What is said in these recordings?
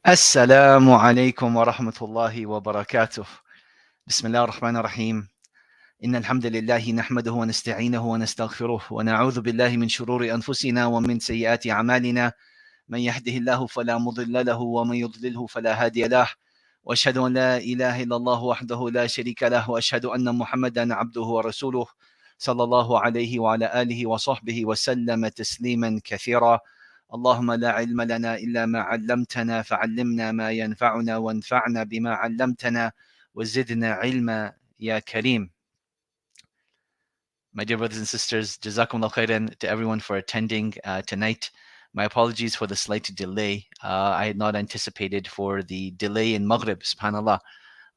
السلام عليكم ورحمة الله وبركاته. بسم الله الرحمن الرحيم. إن الحمد لله نحمده ونستعينه ونستغفره ونعوذ بالله من شرور أنفسنا ومن سيئات أعمالنا. من يهده الله فلا مضل له ومن يضلله فلا هادي له. وأشهد أن لا إله إلا الله وحده لا شريك له وأشهد أن محمدا عبده ورسوله صلى الله عليه وعلى آله وصحبه وسلم تسليما كثيرا. اللهم لا علم لنا إلا ما علمتنا فعلمنا ما ينفعنا وانفعنا بما علمتنا وزدنا علما يا كريم. My dear brothers and sisters, Jazakumullah khairan to everyone for attending tonight. My apologies for the slight delay. I had not anticipated for the delay in Maghrib, subhanAllah.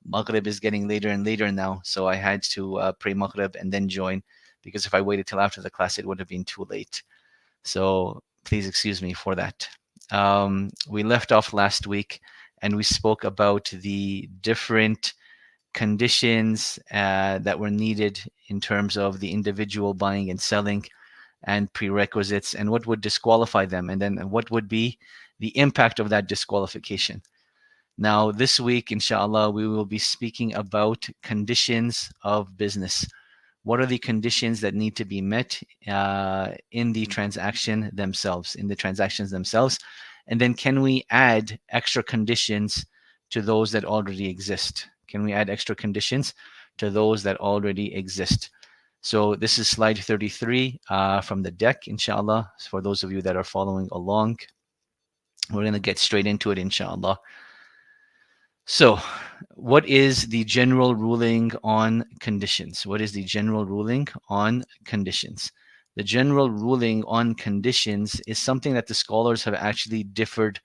Maghrib is getting later and later now, so I had to pray Maghrib and then join, because if I waited till after the class, it would have been too late. So please excuse me for that. We left off last week and we spoke about the different conditions that were needed in terms of the individual buying and selling and prerequisites and what would disqualify them, and then what would be the impact of that disqualification. Now, this week, inshallah, we will be speaking about conditions of business. What are the conditions that need to be met in the transaction themselves, in the transactions themselves? And then can we add extra conditions to those that already exist? Can we add extra conditions to those that already exist? So this is slide 33 from the deck, inshallah, for those of you that are following along. We're going to get straight into it, inshallah. So what is the general ruling on conditions? What is the general ruling on conditions? The general ruling on conditions is something that the scholars have actually differed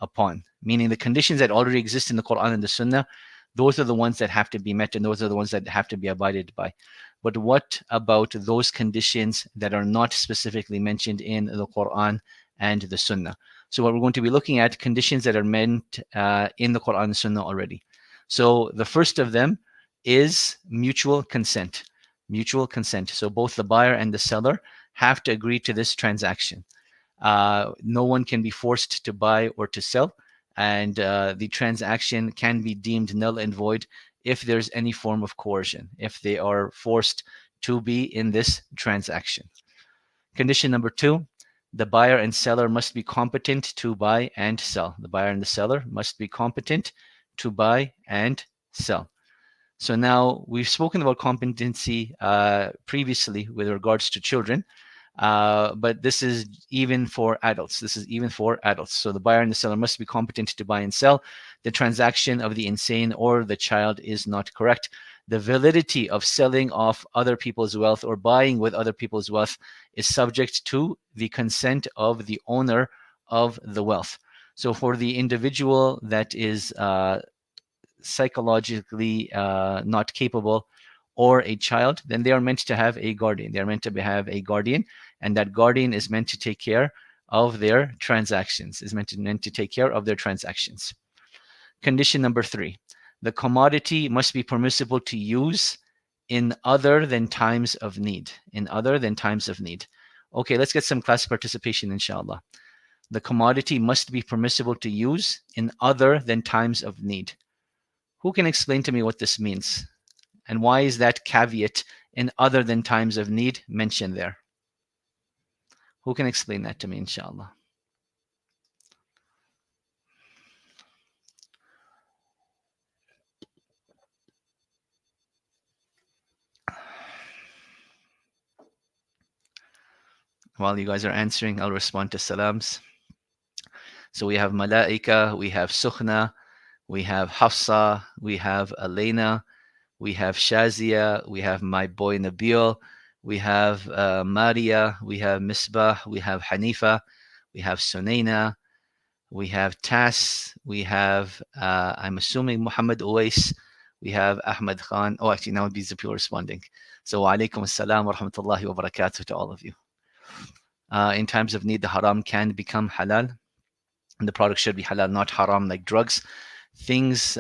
upon, meaning the conditions that already exist in the Quran and the Sunnah, those are the ones that have to be met and those are the ones that have to be abided by. But what about those conditions that are not specifically mentioned in the Quran and the Sunnah? So what we're going to be looking at, conditions that are meant in the Quran and Sunnah already. So the first of them is mutual consent. Mutual consent. So both the buyer and the seller have to agree to this transaction. No one can be forced to buy or to sell, and the transaction can be deemed null and void if there's any form of coercion, if they are forced to be in this transaction. Condition number 2, the buyer and seller must be competent to buy and sell. The buyer and the seller must be competent to buy and sell. So now we've spoken about competency previously with regards to children, but this is even for adults. This is even for adults. So the buyer and the seller must be competent to buy and sell. The transaction of the insane or the child is not correct. The validity of selling off other people's wealth or buying with other people's wealth is subject to the consent of the owner of the wealth. So for the individual that is psychologically not capable, or a child, then they are meant to have a guardian. They are meant to have a guardian, and that guardian is meant to take care of their transactions, is meant to take care of their transactions. Condition number 3, the commodity must be permissible to use in other than times of need. In other than times of need. Okay, let's get some class participation, inshallah. The commodity must be permissible to use in other than times of need. Who can explain to me what this means? And why is that caveat in other than times of need mentioned there? Who can explain that to me, inshallah? While you guys are answering, I'll respond to salams. So we have Malaika, we have Sukhna, we have Hafsa, we have Elena, we have Shazia, we have my boy Nabil, we have Maria, we have Misbah, we have Hanifa, we have Sunaina, we have Tas, we have, I'm assuming, Muhammad Uwais, we have Ahmed Khan. Oh, actually, now these are people responding. So, wa alaikum assalam wa rahmatullahi wa barakatuh to all of you. In times of need, the haram can become halal, and the product should be halal, not haram like drugs. Things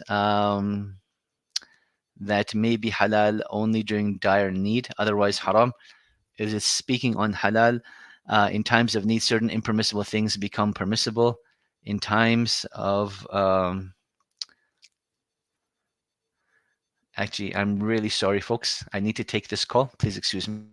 that may be halal only during dire need, otherwise haram. Is it speaking on halal? In times of need, certain impermissible things become permissible. in times of actually, I'm really sorry, folks. I need to take this call. Please excuse me.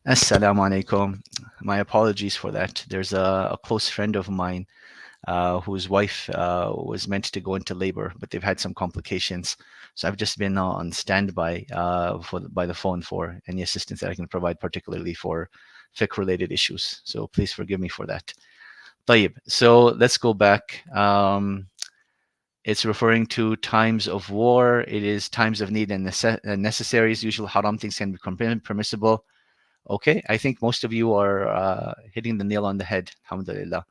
Assalamu alaikum. My apologies for that. There's a close friend of mine whose wife was meant to go into labor, but they've had some complications. So I've just been on standby by the phone for any assistance that I can provide, particularly for fiqh-related issues. So please forgive me for that. طيب. So let's go back. It's referring to times of war. It is times of need and necessaries. Usual haram things can be permissible. Okay, I think most of you are hitting the nail on the head. Alhamdulillah.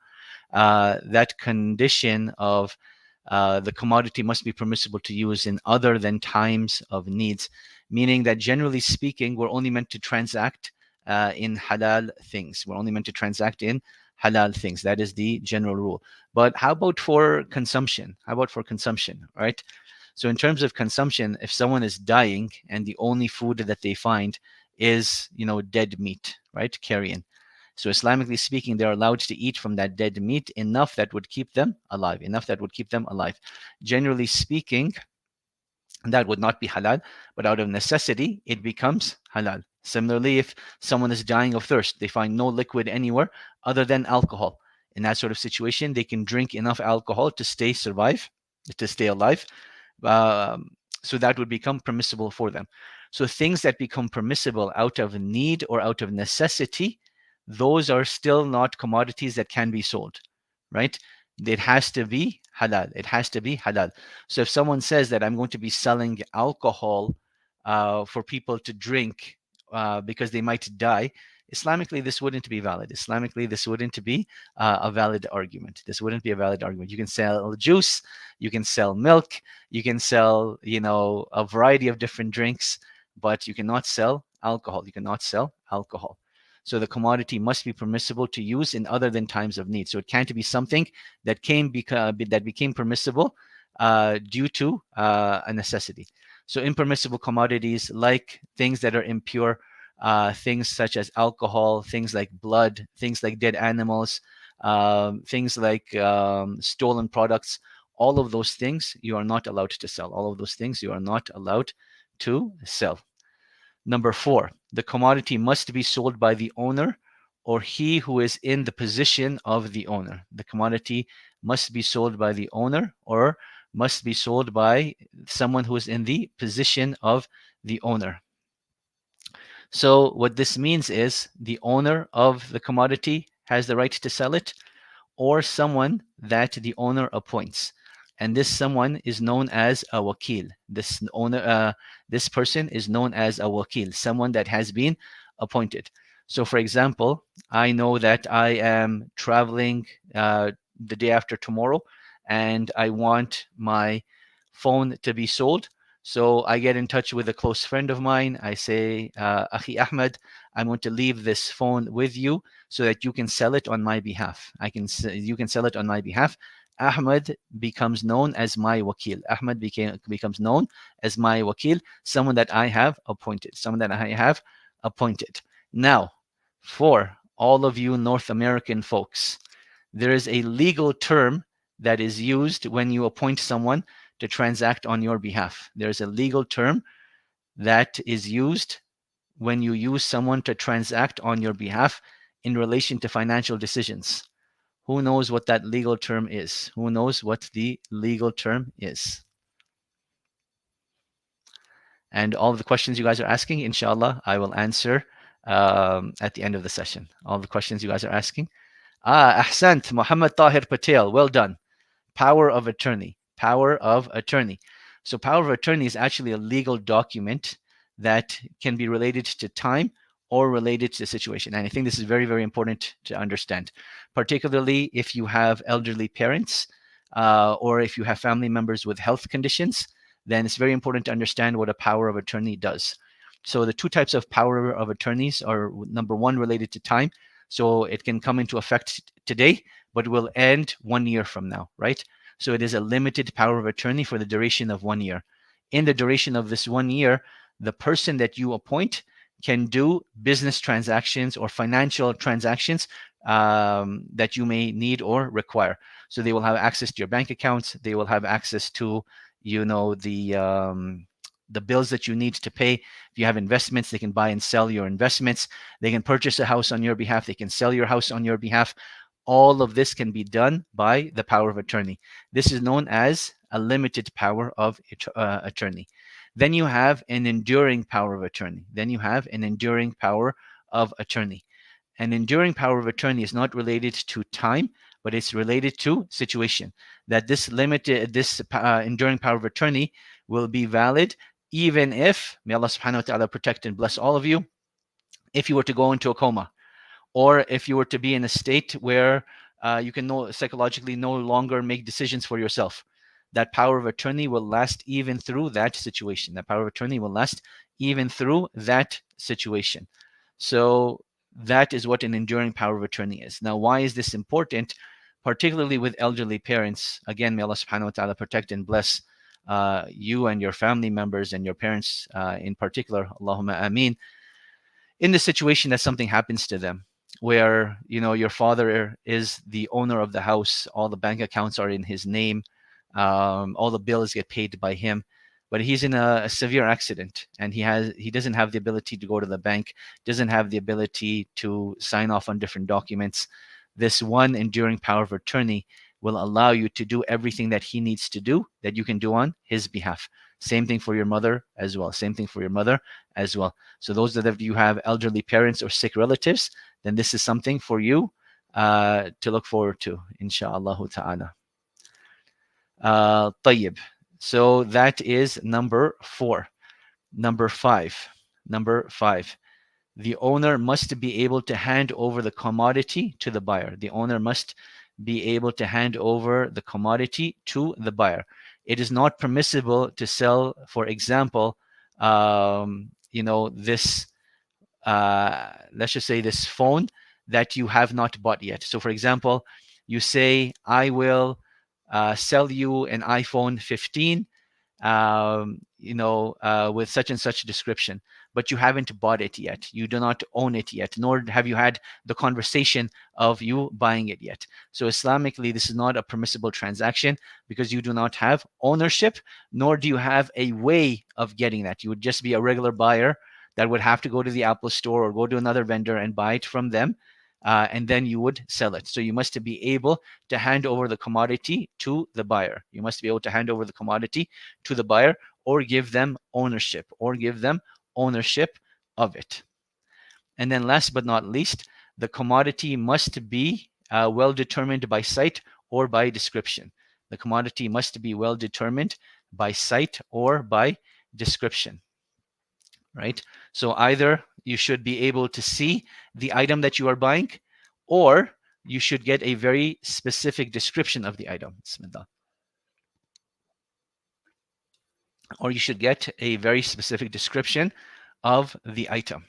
That condition of the commodity must be permissible to use in other than times of needs, meaning that generally speaking, we're only meant to transact in halal things. We're only meant to transact in halal things. That is the general rule. But how about for consumption? How about for consumption, right? So in terms of consumption, if someone is dying and the only food that they find is, dead meat, right? Carrion. So Islamically speaking, they're allowed to eat from that dead meat enough that would keep them alive, enough that would keep them alive. Generally speaking, that would not be halal, but out of necessity, it becomes halal. Similarly, if someone is dying of thirst, they find no liquid anywhere other than alcohol. In that sort of situation, they can drink enough alcohol to stay alive. Um, so that would become permissible for them. So things that become permissible out of need or out of necessity, those are still not commodities that can be sold, right? It has to be halal. It has to be halal. So if someone says that I'm going to be selling alcohol for people to drink because they might die, Islamically, this wouldn't be valid. Islamically, this wouldn't be a valid argument. This wouldn't be a valid argument. You can sell juice, you can sell milk, you can sell, a variety of different drinks, but you cannot sell alcohol. You cannot sell alcohol. So the commodity must be permissible to use in other than times of need. So it can't be something that became permissible due to a necessity. So impermissible commodities, like things that are impure, things such as alcohol, things like blood, things like dead animals, things like stolen products, all of those things you are not allowed to sell. All of those things you are not allowed to sell. Number 4, the commodity must be sold by the owner or he who is in the position of the owner. The commodity must be sold by the owner or must be sold by someone who is in the position of the owner. So what this means is the owner of the commodity has the right to sell it, or someone that the owner appoints. And this someone is known as a wakil. This person is known as a wakil, someone that has been appointed. So, for example, I know that I am traveling the day after tomorrow, and I want my phone to be sold. So I get in touch with a close friend of mine. I say, Akhi Ahmed, I'm going to leave this phone with you so that you can sell it on my behalf. You can sell it on my behalf. Ahmed becomes known as my wakil. Ahmed becomes known as my wakil, someone that I have appointed. Now, for all of you North American folks, there is a legal term that is used when you appoint someone to transact on your behalf. There's a legal term that is used when you use someone to transact on your behalf in relation to financial decisions. Who knows what that legal term is? Who knows what the legal term is? And all of the questions you guys are asking, inshallah, I will answer at the end of the session. All the questions you guys are asking. Ahsant, Muhammad Tahir Patel. Well done. Power of attorney. Power of attorney. So power of attorney is actually a legal document that can be related to time or related to the situation. And I think this is very, very important to understand, particularly if you have elderly parents or if you have family members with health conditions, then it's very important to understand what a power of attorney does. So the two types of power of attorneys are, number one, related to time. So it can come into effect today, but will end 1 year from now, right? So it is a limited power of attorney for the duration of 1 year. In the duration of this 1 year, the person that you appoint can do business transactions or financial transactions that you may need or require. So they will have access to your bank accounts. They will have access to, the bills that you need to pay. If you have investments, they can buy and sell your investments. They can purchase a house on your behalf. They can sell your house on your behalf. All of this can be done by the power of attorney. This is known as a limited power of attorney. Then you have an enduring power of attorney. Then you have an enduring power of attorney. An enduring power of attorney is not related to time, but it's related to situation. That this enduring power of attorney will be valid even if, may Allah subhanahu wa ta'ala protect and bless all of you, if you were to go into a coma, or if you were to be in a state where you can psychologically no longer make decisions for yourself. That power of attorney will last even through that situation. That power of attorney will last even through that situation. So that is what an enduring power of attorney is. Now, why is this important? Particularly with elderly parents. Again, may Allah subhanahu wa ta'ala protect and bless you and your family members and your parents in particular. Allahumma ameen. In the situation that something happens to them, where your father is the owner of the house, all the bank accounts are in his name, all the bills get paid by him, but he's in a severe accident and he doesn't have the ability to go to the bank, doesn't have the ability to sign off on different documents. This one enduring power of attorney will allow you to do everything that he needs to do that you can do on his behalf. Same thing for your mother as well. Same thing for your mother as well. So those that you have elderly parents or sick relatives, then this is something for you to look forward to, inshallah ta'ala. طيب. So that is number 4. Number 5. The owner must be able to hand over the commodity to the buyer. The owner must be able to hand over the commodity to the buyer. It is not permissible to sell, for example, this, let's just say this phone that you have not bought yet. So for example, you say, I will sell you an iPhone 15, with such and such description, but you haven't bought it yet. You do not own it yet, nor have you had the conversation of you buying it yet. So Islamically, this is not a permissible transaction because you do not have ownership, nor do you have a way of getting that. You would just be a regular buyer that would have to go to the Apple store or go to another vendor and buy it from them. And then you would sell it. So you must be able to hand over the commodity to the buyer. You must be able to hand over the commodity to the buyer or give them ownership of it. And then last but not least, the commodity must be well determined by sight or by description. The commodity must be well determined by sight or by description, right? So either you should be able to see the item that you are buying, or you should get a very specific description of the item. Bismillah. Or you should get a very specific description of the item.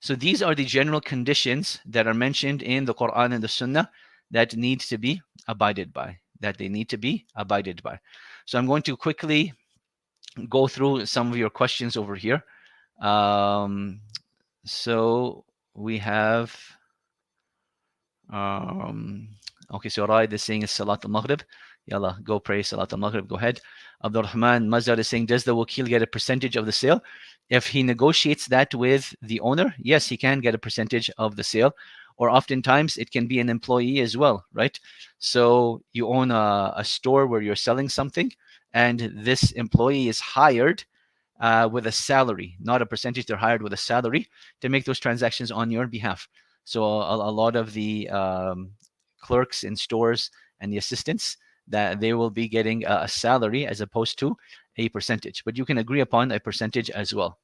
So these are the general conditions that are mentioned in the Quran and the Sunnah that need to be abided by. So I'm going to quickly go through some of your questions over here. So we have, okay, so Raid is saying Salat al-Maghrib. Yalla, go pray Salat al-Maghrib, go ahead. Abdul Rahman Mazar is saying, does the wakil get a percentage of the sale? If he negotiates that with the owner, yes, he can get a percentage of the sale. Or oftentimes it can be an employee as well, right? So you own a store where you're selling something, and this employee is hired with a salary, not a percentage. They're hired with a salary to make those transactions on your behalf. So a lot of the clerks in stores and the assistants, that they will be getting a salary as opposed to a percentage. But you can agree upon a percentage as well.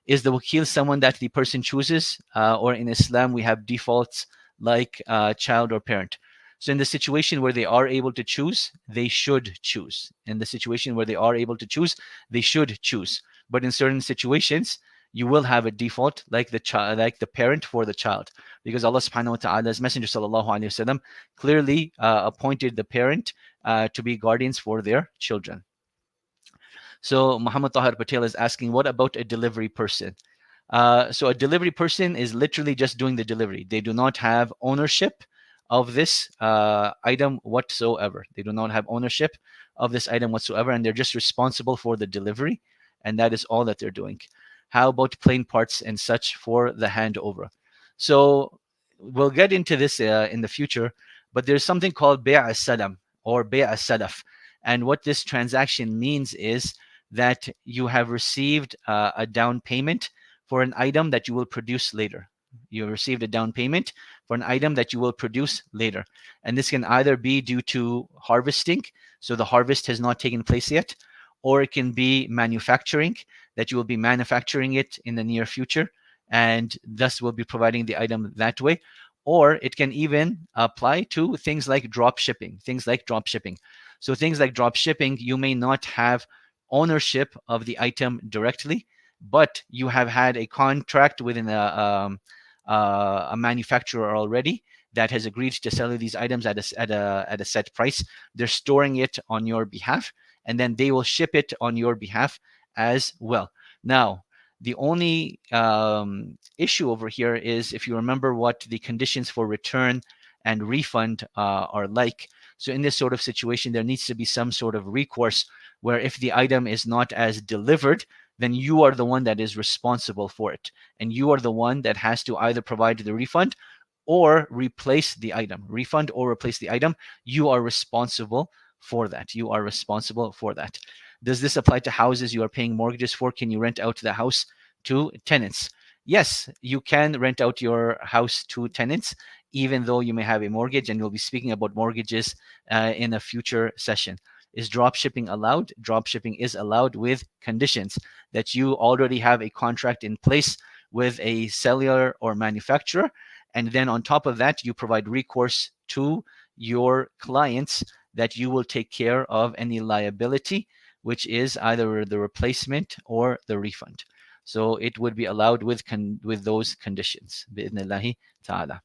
Is the wakil someone that the person chooses? Or in Islam, we have defaults like child or parent. So in the situation where they are able to choose, they should choose. In the situation where they are able to choose, they should choose. But in certain situations, you will have a default like the child, like the parent for the child, because Allah subhanahu wa ta'ala's Messenger sallallahu alaihi wasallam clearly appointed the parent to be guardians for their children. So Muhammad Tahir Patel is asking, what about a delivery person? So a delivery person is literally just doing the delivery. They do not have ownership of this item whatsoever. They do not have ownership of this item whatsoever, and they're just responsible for the delivery. and that is all that they're doing. How about plain parts and such for the handover? So we'll get into this in the future, but there's something called bay' as-salam or bay' as-salaf. And what this transaction means is that you have received a down payment for an item that you will produce later. You received a down payment for an item that you will produce later. And this can either be due to harvesting, so the harvest has not taken place yet, or it can be manufacturing, that you will be manufacturing it in the near future and thus will be providing the item that way. Or it can even apply to things like drop shipping. So things like drop shipping, you may not have ownership of the item directly, but you have had a contract within a manufacturer already that has agreed to sell you these items at a set price. They're storing it on your behalf, and then they will ship it on your behalf as well. Now, the only issue over here is, if you remember what the conditions for return and refund are like. So in this sort of situation, there needs to be some sort of recourse where if the item is not as delivered, then you are the one that is responsible for it. And you are the one that has to either provide the refund or replace the item. Refund or replace the item. You are responsible for that. You are responsible for that. Does this apply to houses you are paying mortgages for? Can you rent out the house to tenants? Yes, you can rent out your house to tenants, even though you may have a mortgage, and we'll be speaking about mortgages in a future session. Is drop shipping allowed? Drop shipping is allowed with conditions that you already have a contract in place with a seller or manufacturer. And then on top of that, you provide recourse to your clients that you will take care of any liability, which is either the replacement or the refund. So it would be allowed with those conditions. Bi'idhnillahi ta'ala.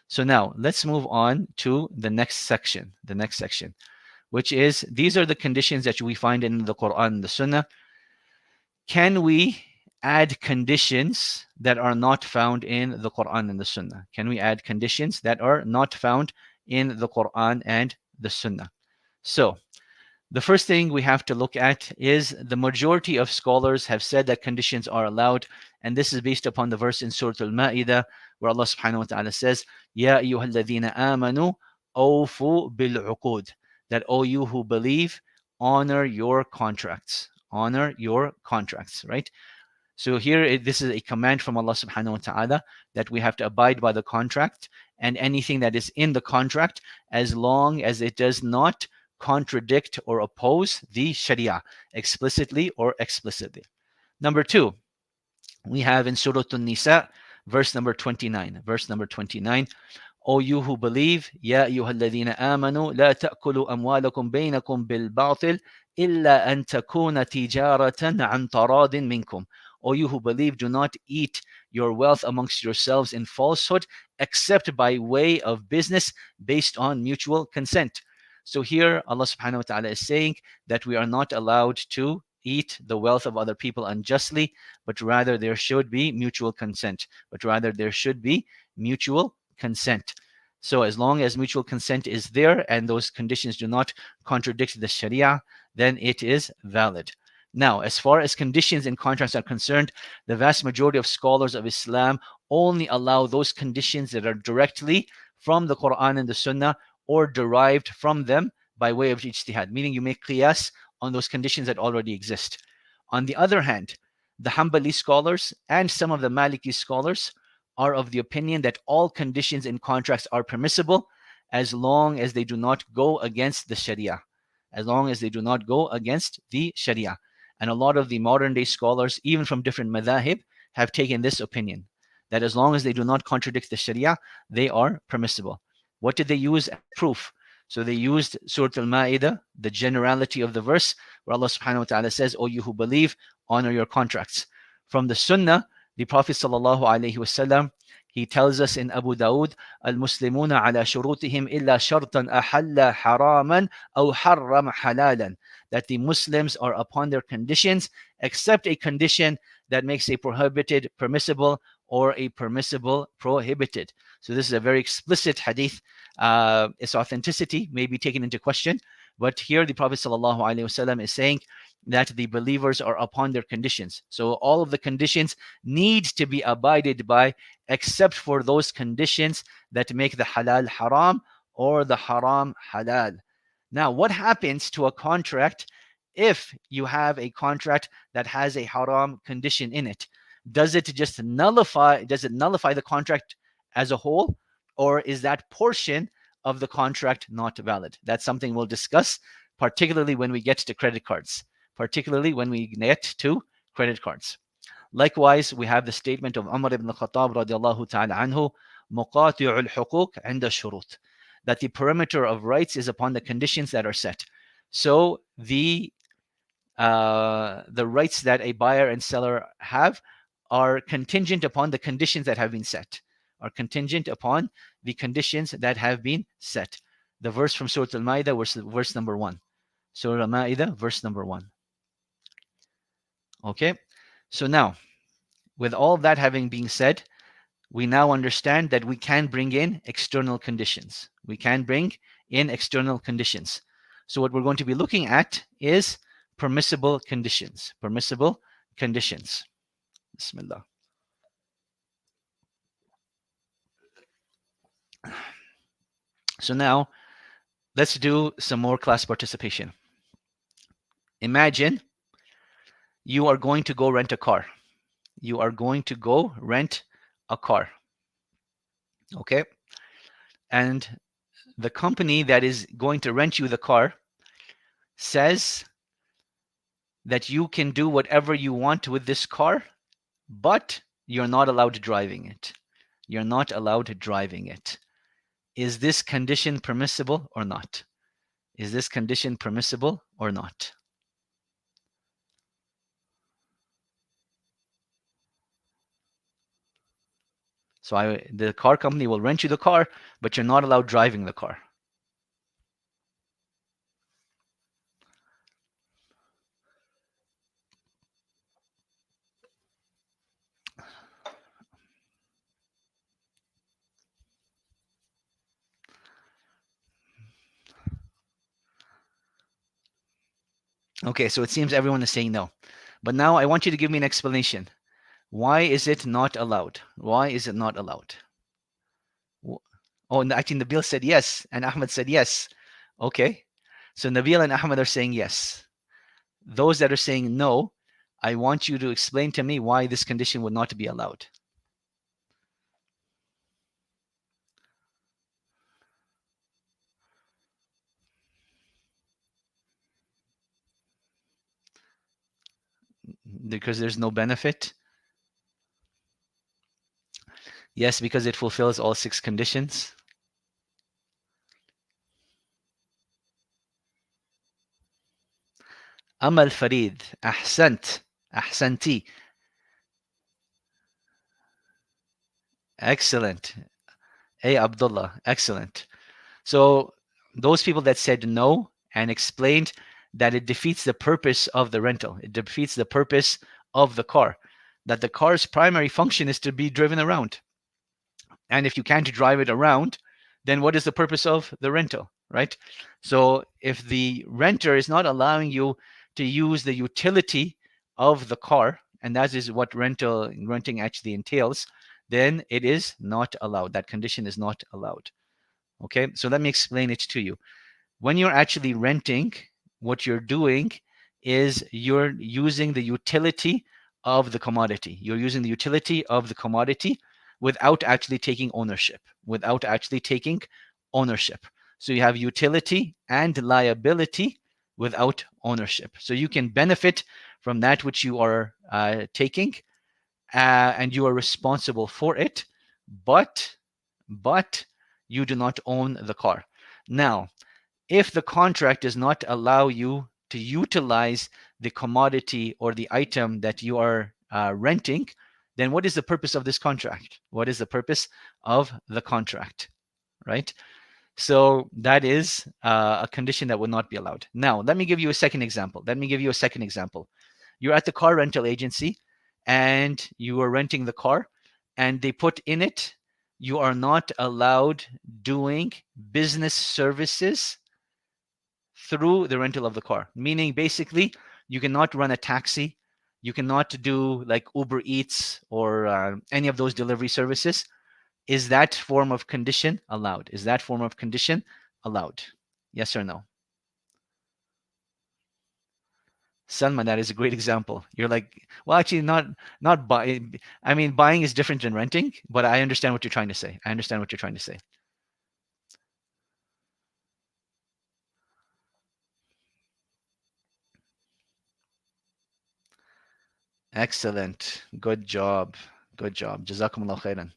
So now let's move on to the next section. Which is, these are the conditions that we find in the Quran and the Sunnah. Can we add conditions that are not found in the Quran and the Sunnah? Can we add conditions that are not found in the Quran and the Sunnah? So the first thing we have to look at is the majority of scholars have said that conditions are allowed, and this is based upon the verse in Surah Al-Ma'idah where Allah subhanahu wa ta'ala says, Ya ayyuhalladhina amanu awfu bil-uqud, that all you who believe, honor your contracts. Honor your contracts, right? So here, this is a command from Allah subhanahu wa ta'ala that we have to abide by the contract and anything that is in the contract, as long as it does not contradict or oppose the Sharia, explicitly or explicitly. Number two, we have in Surah An-Nisa, verse number 29. O you who believe, Ya ayyuhalladhina amanu, la ta'kulu amwalakum baynakum bil batil, illa an takuna tijaratan an taradin minkum. O you who believe, do not eat your wealth amongst yourselves in falsehood, except by way of business based on mutual consent. So here Allah subhanahu wa ta'ala is saying that we are not allowed to eat the wealth of other people unjustly, but rather there should be mutual consent. So as long as mutual consent is there and those conditions do not contradict the Sharia, then it is valid. Now, as far as conditions in contracts are concerned, the vast majority of scholars of Islam only allow those conditions that are directly from the Quran and the Sunnah or derived from them by way of ijtihad, meaning you make qiyas on those conditions that already exist. On the other hand, the Hanbali scholars and some of the Maliki scholars are of the opinion that all conditions in contracts are permissible as long as they do not go against the Sharia. And a lot of the modern day scholars, even from different madhahib, have taken this opinion, that as long as they do not contradict the Sharia, they are permissible. What did they use as proof? So they used Surah Al-Ma'idah, the generality of the verse, where Allah subhanahu wa ta'ala says, O you who believe, honor your contracts. From the Sunnah, the Prophet sallallahu alaihi wasallam, he tells us in Abu Dawood, Al-Muslimuna ala shurutihim illa shartan ahalla haraman aw harram halalan, that the Muslims are upon their conditions, except a condition that makes a prohibited permissible or a permissible prohibited. So this is a very explicit hadith. Its authenticity may be taken into question, But here the Prophet ﷺ is saying that the believers are upon their conditions. So all of the conditions need to be abided by, except for those conditions that make the halal haram or the haram halal. Now, what happens to a contract if you have a contract that has a haram condition in it? Does it nullify the contract as a whole, or is that portion of the contract not valid? That's something we'll discuss, particularly when we get to credit cards. Likewise, we have the statement of Umar ibn Khattab radiallahu ta'ala anhu, مقاطع الحقوق عند الشروط, that the perimeter of rights is upon the conditions that are set. So the rights that a buyer and seller have are contingent upon the conditions that have been set. The verse from Surah Al-Ma'idah, verse number 1. Surah Al-Ma'idah, verse number 1. Okay, so now, with all of that having been said, we now understand that we can bring in external conditions. So what we're going to be looking at is permissible conditions. Bismillah. So now, let's do some more class participation. Imagine you are going to go rent a car. Okay? And the company that is going to rent you the car says that you can do whatever you want with this car, but you're not allowed driving it. Is this condition permissible or not? So the car company will rent you the car, but you're not allowed driving the car. Okay, so it seems everyone is saying no. But now I want you to give me an explanation. Why is it not allowed? Oh, actually, Nabil said yes, and Ahmed said yes. Okay, so Nabil and Ahmed are saying yes. Those that are saying no, I want you to explain to me why this condition would not be allowed. Because there's no benefit? Yes, because it fulfills all 6 conditions. Amal Farid, ahsanti. Excellent. Hey, Abdullah, excellent. So those people that said no and explained that it defeats the purpose of the rental, it defeats the purpose of the car, that the car's primary function is to be driven around. And if you can't drive it around, then what is the purpose of the rental, right? So if the renter is not allowing you to use the utility of the car, and that is what renting actually entails, then it is not allowed. That condition is not allowed. Okay, so let me explain it to you. When you're actually renting, what you're doing is you're using the utility of the commodity. Without actually taking ownership. So you have utility and liability without ownership. So you can benefit from that which you are taking, and you are responsible for it, but you do not own the car. Now, if the contract does not allow you to utilize the commodity or the item that you are renting, then what is the purpose of this contract? Right? So that is a condition that would not be allowed. Now, let me give you a second example. You're at the car rental agency and you are renting the car, and they put in it, you are not allowed doing business services through the rental of the car. Meaning, basically, you cannot run a taxi, you cannot do like Uber Eats or any of those delivery services. Is that form of condition allowed? Is that form of condition allowed? Yes or no? Salman, that is a great example. You're like, well, actually, not buying. I mean, buying is different than renting, but I understand what you're trying to say. I understand what you're trying to say. Excellent. Good job. Good job. Jazakumullah khairan.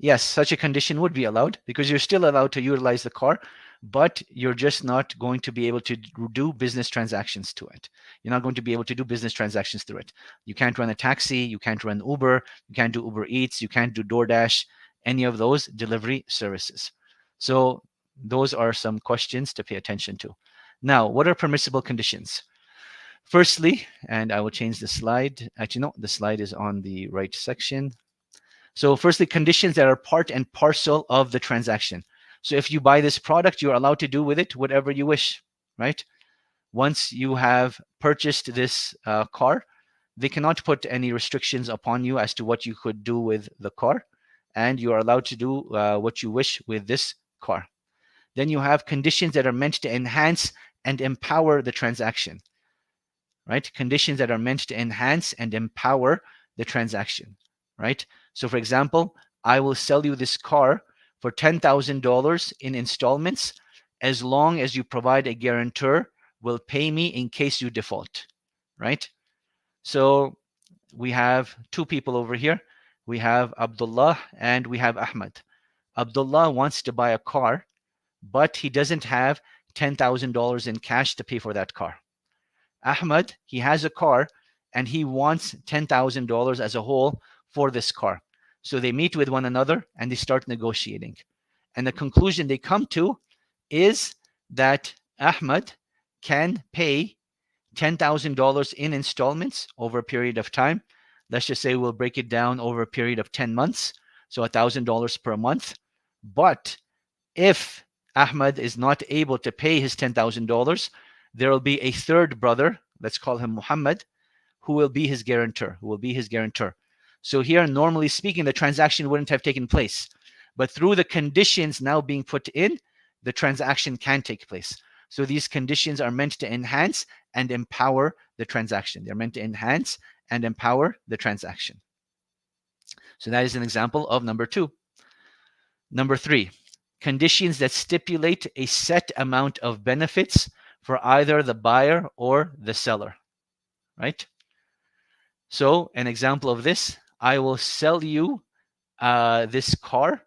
Yes, such a condition would be allowed because you're still allowed to utilize the car, but you're just not going to be able to do business transactions to it. You're not going to be able to do business transactions through it. You can't run a taxi, you can't run Uber, you can't do Uber Eats, you can't do DoorDash, any of those delivery services. So those are some questions to pay attention to. Now, what are permissible conditions? Firstly, and I will change the slide. Actually, no, the slide is on the right section. So firstly, conditions that are part and parcel of the transaction. So if you buy this product, you're allowed to do with it whatever you wish, right? Once you have purchased this car, they cannot put any restrictions upon you as to what you could do with the car, and you are allowed to do what you wish with this car. Then you have conditions that are meant to enhance and empower the transaction, right? Conditions that are meant to enhance and empower the transaction, right? So for example, I will sell you this car for $10,000 in installments as long as you provide a guarantor will pay me in case you default, right? So we have two people over here. We have Abdullah and we have Ahmed. Abdullah wants to buy a car, but he doesn't have $10,000 in cash to pay for that car. Ahmed, he has a car and he wants $10,000 as a whole for this car. So they meet with one another and they start negotiating. And the conclusion they come to is that Ahmed can pay $10,000 in installments over a period of time. Let's just say we'll break it down over a period of 10 months, so $1,000 per month. But if Ahmed is not able to pay his $10,000, there will be a third brother, let's call him Muhammad, who will be his guarantor, So here, normally speaking, the transaction wouldn't have taken place. But through the conditions now being put in, the transaction can take place. So these conditions are meant to enhance and empower the transaction. They're meant to enhance and empower the transaction. So that is an example of number 2. Number 3, conditions that stipulate a set amount of benefits for either the buyer or the seller, right? So an example of this, I will sell you this car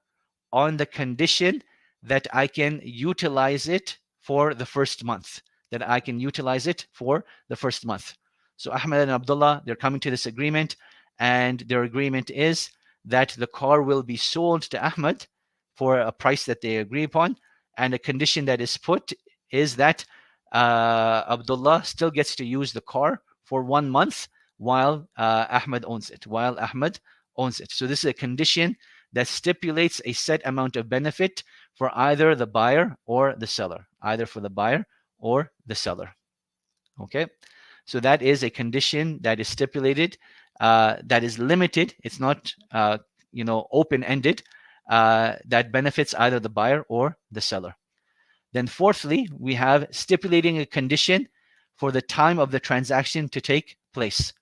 on the condition that I can utilize it for the first month, So Ahmed and Abdullah, they're coming to this agreement, and their agreement is that the car will be sold to Ahmed for a price that they agree upon, and a condition that is put is that Abdullah still gets to use the car for 1 month while Ahmed owns it. So this is a condition that stipulates a set amount of benefit for either the buyer or the seller. Okay, so that is a condition that is stipulated, that is limited. It's not open-ended, that benefits either the buyer or the seller. Then fourthly, we have stipulating a condition for the time of the transaction to take place.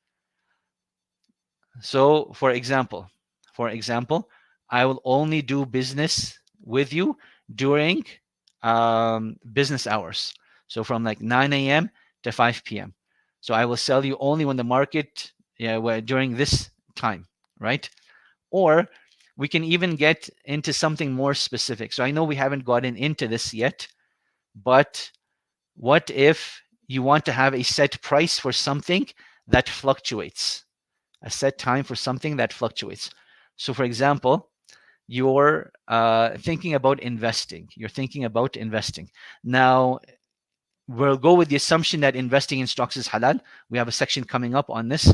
So for example, I will only do business with you during business hours. So from like 9 a.m. to 5 p.m. So I will sell you only when the market, during this time, right? Or we can even get into something more specific. So I know we haven't gotten into this yet, but what if you want to have a set price for something that fluctuates? A set time for something that fluctuates. So for example, you're thinking about investing. Now, we'll go with the assumption that investing in stocks is halal. We have a section coming up on this.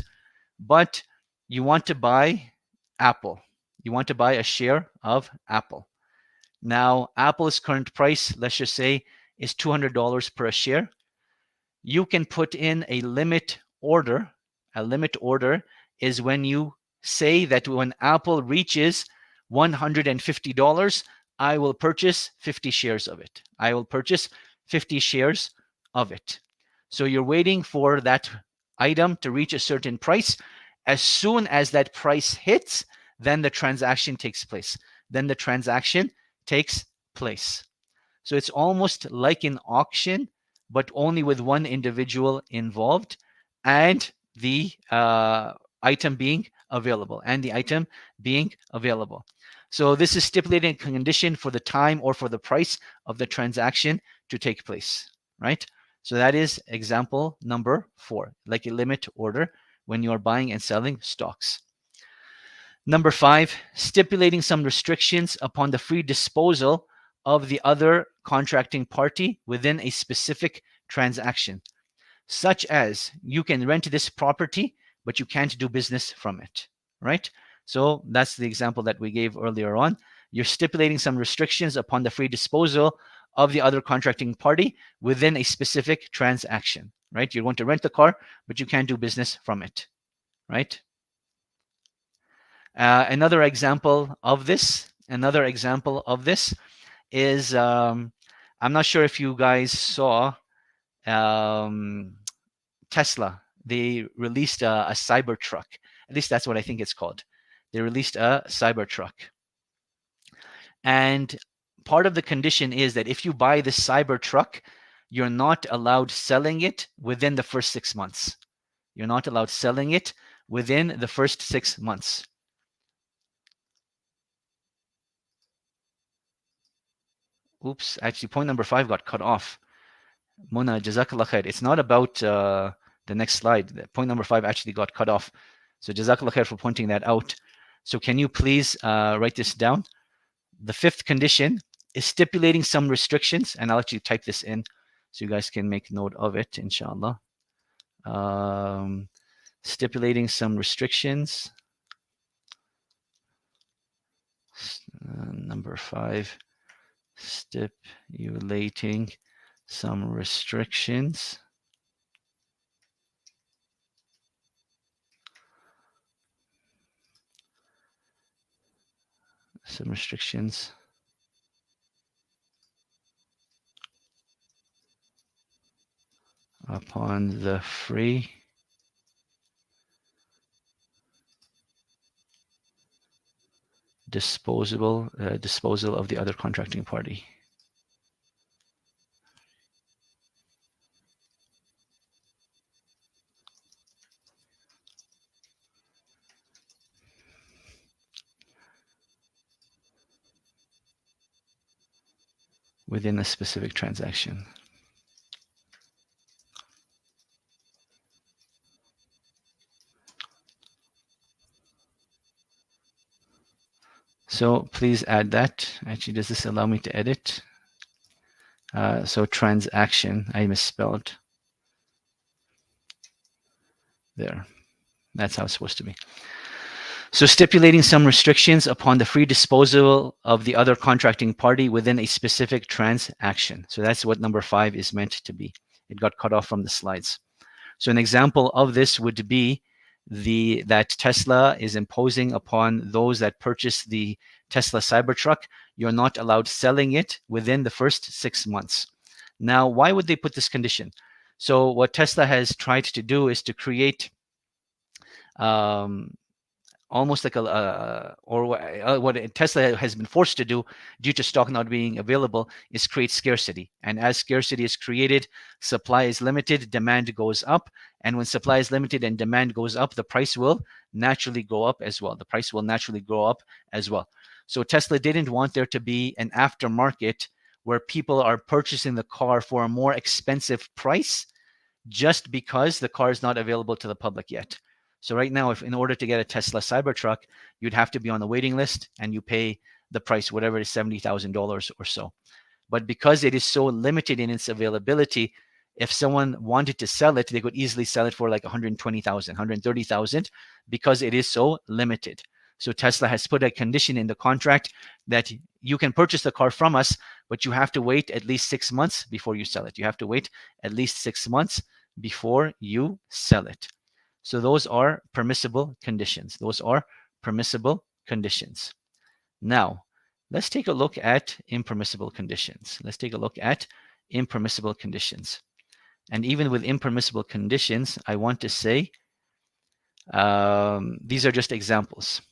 But you want to buy Apple. You want to buy a share of Apple. Now, Apple's current price, let's just say, is $200 per share. You can put in a limit order. A limit order is when you say that when Apple reaches $150, I will purchase 50 shares of it. I will purchase 50 shares of it. So you're waiting for that item to reach a certain price. As soon as that price hits, then the transaction takes place. Then the transaction takes place. So it's almost like an auction, but only with one individual involved and the item being available. So this is stipulating a condition for the time or for the price of the transaction to take place, right? So that is example number 4, like a limit order when you are buying and selling stocks. Number 5, stipulating some restrictions upon the free disposal of the other contracting party within a specific transaction, such as you can rent this property, but you can't do business from it, right? So that's the example that we gave earlier on. You're stipulating some restrictions upon the free disposal of the other contracting party within a specific transaction, right? You want to rent the car, but you can't do business from it, right? Another example of this is I'm not sure if you guys saw Tesla. They released a Cybertruck. At least that's what I think it's called. They released a Cybertruck. And part of the condition is that if you buy this Cybertruck, you're not allowed selling it within the first 6 months. You're not allowed selling it within the first 6 months. Oops, actually point number 5 got cut off. Mona, Jazakallah khair. It's not about the next slide. Point number 5 actually got cut off. So Jazakallah khair for pointing that out. So can you please write this down? The 5th condition is stipulating some restrictions, and I'll actually type this in so you guys can make note of it, inshallah. Stipulating some restrictions. Number 5, stipulating some restrictions. Some restrictions upon the free disposal of the other contracting party. Within a specific transaction. So please add that. Actually, does this allow me to edit? So transaction, I misspelled. There. That's how it's supposed to be. So stipulating some restrictions upon the free disposal of the other contracting party within a specific transaction. So that's what number 5 is meant to be. It got cut off from the slides. So an example of this would be that Tesla is imposing upon those that purchase the Tesla Cybertruck, you're not allowed selling it within the first 6 months. Now, why would they put this condition? So what Tesla has tried to do is to create almost like what Tesla has been forced to do due to stock not being available is create scarcity. And as scarcity is created, supply is limited, demand goes up. And when supply is limited and demand goes up, the price will naturally go up as well. So Tesla didn't want there to be an aftermarket where people are purchasing the car for a more expensive price just because the car is not available to the public yet. So right now, if in order to get a Tesla Cybertruck, you'd have to be on the waiting list and you pay the price, whatever it is, $70,000 or so. But because it is so limited in its availability, if someone wanted to sell it, they could easily sell it for like $120,000, $130,000 because it is so limited. So Tesla has put a condition in the contract that you can purchase the car from us, but you have to wait at least 6 months before you sell it. You have to wait at least 6 months before you sell it. So those are permissible conditions. Those are permissible conditions. Now, let's take a look at impermissible conditions. Let's take a look at impermissible conditions. And even with impermissible conditions, I want to say these are just examples.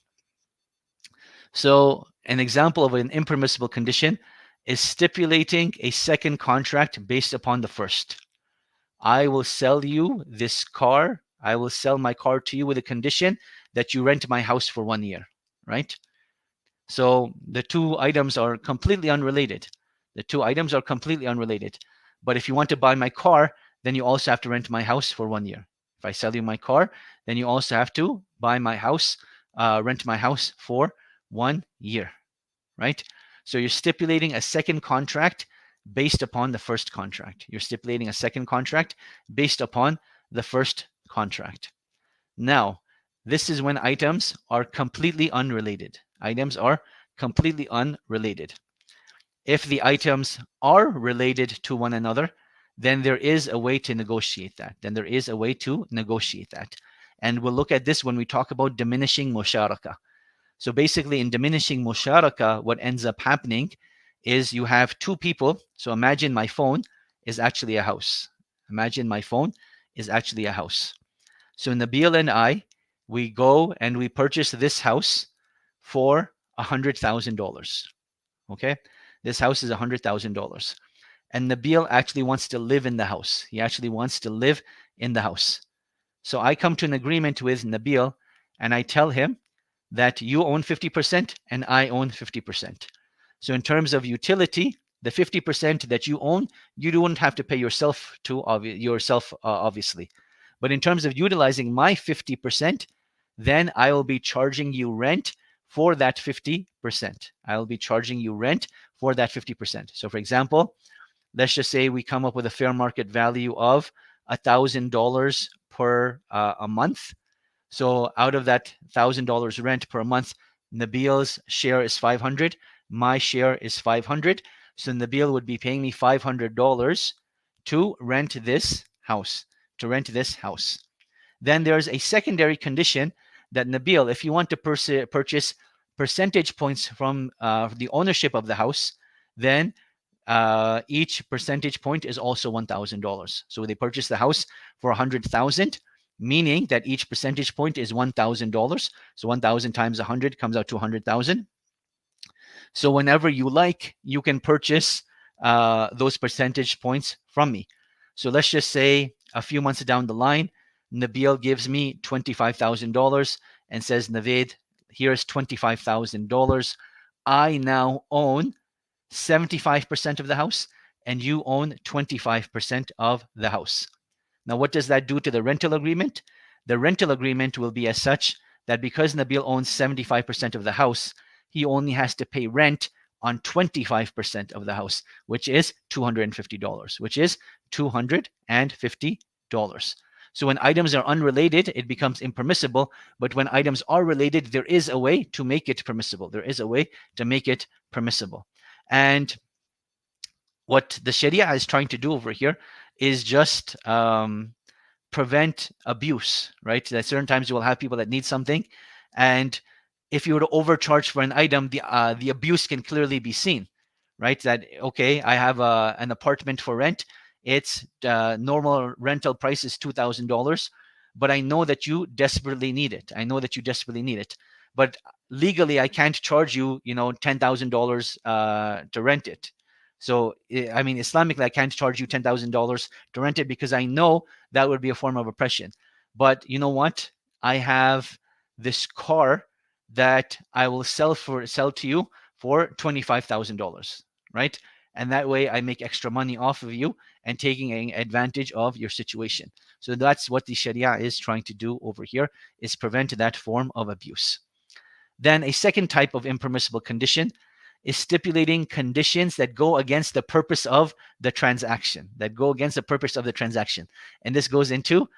So an example of an impermissible condition is stipulating a second contract based upon the first. I will sell you this car. I will sell my car to you with a condition that you rent my house for 1 year, right? So the two items are completely unrelated. The two items are completely unrelated. But if you want to buy my car, then you also have to rent my house for 1 year. If I sell you my car, then you also have to buy my house, rent my house for 1 year, right? So you're stipulating a second contract based upon the first contract. You're stipulating a second contract based upon the first contract. Now, this is when items are completely unrelated. Items are completely unrelated. If the items are related to one another, then there is a way to negotiate that. And we'll look at this when we talk about diminishing musharaka. So basically in diminishing musharaka, what ends up happening is you have two people. So imagine my phone is actually a house. So Nabil and I, we go and we purchase this house for $100,000. Okay, this house is $100,000, and Nabil actually wants to live in the house. So I come to an agreement with Nabil, and I tell him that you own 50% and I own 50%. So in terms of utility, the 50% that you own, you don't have to pay yourself obviously. But in terms of utilizing my 50%, then I will be charging you rent for that 50%. So for example, let's just say we come up with a fair market value of $1,000 per a month. So out of that $1,000 rent per month, Nabil's share is $500. My share is $500. So Nabil would be paying me $500 to rent this house. Then there's a secondary condition that Nabil, if you want to purchase percentage points from the ownership of the house, then each percentage point is also $1,000. So they purchase the house for $100,000, meaning that each percentage point is $1,000. So 1,000 times 100 comes out to 100,000. So whenever you like, you can purchase those percentage points from me. So let's just say a few months down the line, Nabil gives me $25,000 and says, Navaid, here's $25,000. I now own 75% of the house and you own 25% of the house. Now, what does that do to the rental agreement? The rental agreement will be as such that because Nabil owns 75% of the house, he only has to pay rent on 25% of the house, which is $250. So when items are unrelated, it becomes impermissible. But when items are related, there is a way to make it permissible. And what the Sharia is trying to do over here is just prevent abuse, right? At certain times you will have people that need something, and if you were to overcharge for an item, the abuse can clearly be seen, right? That, okay, I have an apartment for rent. Its normal rental price is $2,000, but I know that you desperately need it. But legally, I can't charge you, $10,000 to rent it. So, I mean, Islamically, I can't charge you $10,000 to rent it because I know that would be a form of oppression. But you know what? I have this car that I will sell to you for $25,000, right? And that way I make extra money off of you and taking advantage of your situation. So that's what the Sharia is trying to do over here, is prevent that form of abuse. Then a second type of impermissible condition is stipulating conditions that go against the purpose of the transaction. And this goes into,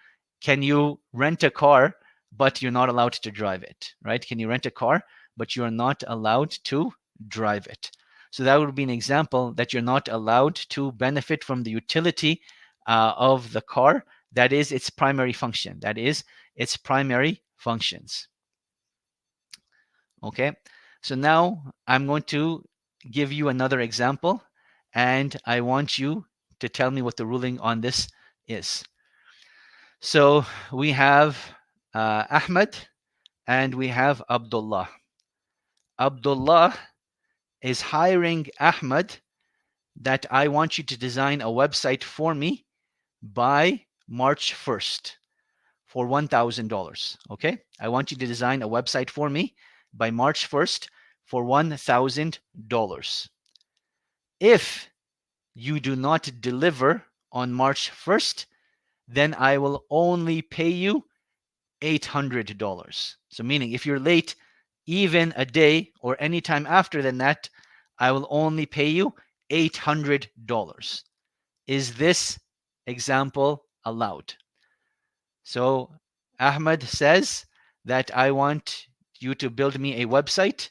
can you rent a car but you're not allowed to drive it, right? Can you rent a car, but you're not allowed to drive it? So that would be an example that you're not allowed to benefit from the utility of the car. That is its primary function. That is its primary functions. Okay, so now I'm going to give you another example, and I want you to tell me what the ruling on this is. So we have Ahmed and we have Abdullah. Abdullah is hiring Ahmed that I want you to design a website for me by March 1st for $1,000. Okay, I want you to design a website for me by March 1st for $1,000. If you do not deliver on March 1st, then I will only pay you $800. So meaning if you're late even a day or any time after than that, I will only pay you $800. Is this example allowed? So Ahmed says that I want you to build me a website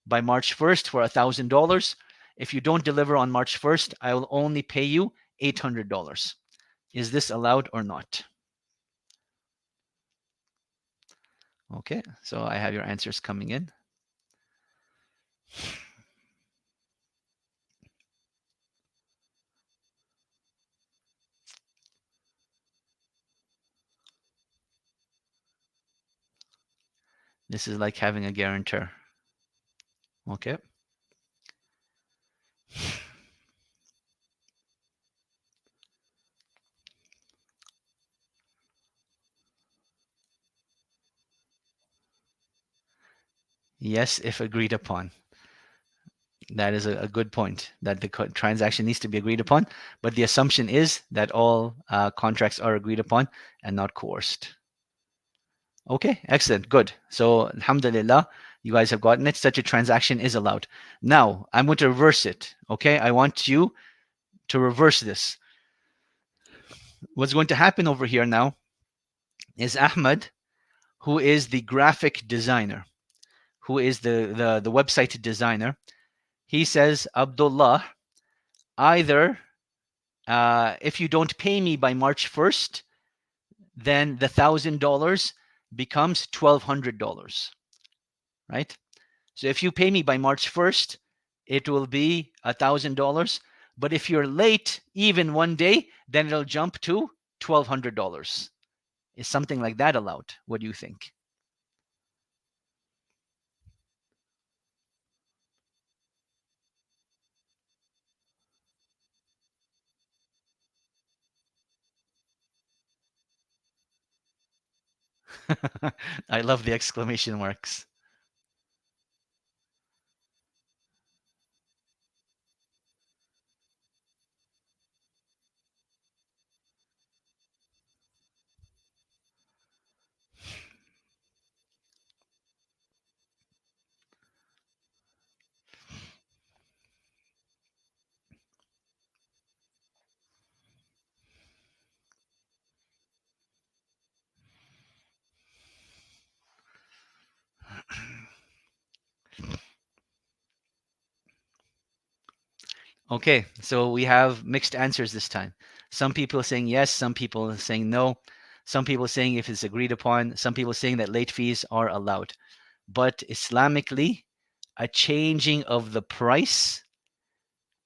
by March 1st for $1,000. If you don't deliver on March 1st, I will only pay you $800. Is this allowed or not? Okay, so I have your answers coming in. This is like having a guarantor. Okay. Yes, if agreed upon. That is a good point, that the transaction needs to be agreed upon, but the assumption is that all contracts are agreed upon and not coerced. Okay, excellent, good. So alhamdulillah, you guys have gotten it. Such a transaction is allowed. Now, I'm going to reverse it, okay? I want you to reverse this. What's going to happen over here now is Ahmed, who is the graphic designer, who is the website designer, he says, Abdullah, either if you don't pay me by March 1st, then the $1,000 becomes $1,200, right? So if you pay me by March 1st, it will be $1,000. But if you're late even one day, then it'll jump to $1,200. Is something like that allowed? What do you think? I love the exclamation marks. Okay, so we have mixed answers this time. Some people saying yes, some people saying no, some people saying if it's agreed upon, some people saying that late fees are allowed. But Islamically, a changing of the price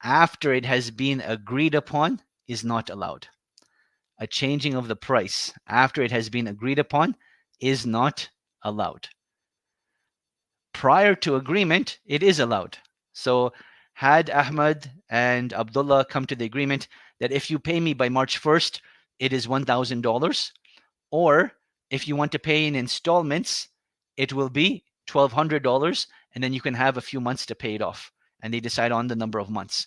after it has been agreed upon is not allowed. A changing of the price after it has been agreed upon is not allowed. Prior to agreement, it is allowed. So had Ahmed and Abdullah come to the agreement that if you pay me by March 1st, it is $1,000, or if you want to pay in installments, it will be $1,200, and then you can have a few months to pay it off, and they decide on the number of months.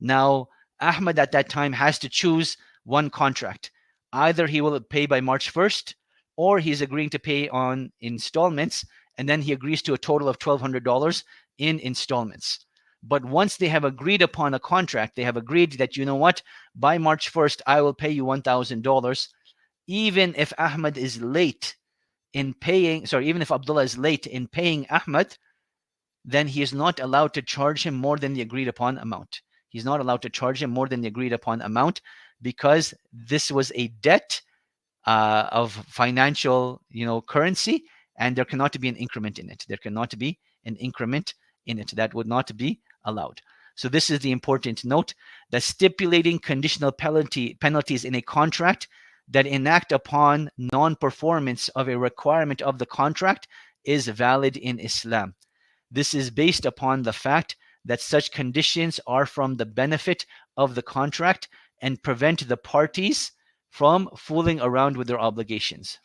Now, Ahmed at that time has to choose one contract. Either he will pay by March 1st, or he's agreeing to pay on installments, and then he agrees to a total of $1,200 in installments. But once they have agreed upon a contract, they have agreed that, you know what, by March 1st, I will pay you $1,000. Even if Ahmed is late in paying, sorry, even if Abdullah is late in paying Ahmad, then he is not allowed to charge him more than the agreed upon amount. He's not allowed to charge him more than the agreed upon amount, because this was a debt of financial, currency, and there cannot be an increment in it. There cannot be an increment in it. That would not be allowed. So this is the important note, that stipulating conditional penalties in a contract that enact upon non-performance of a requirement of the contract is valid in Islam. This is based upon the fact that such conditions are from the benefit of the contract and prevent the parties from fooling around with their obligations,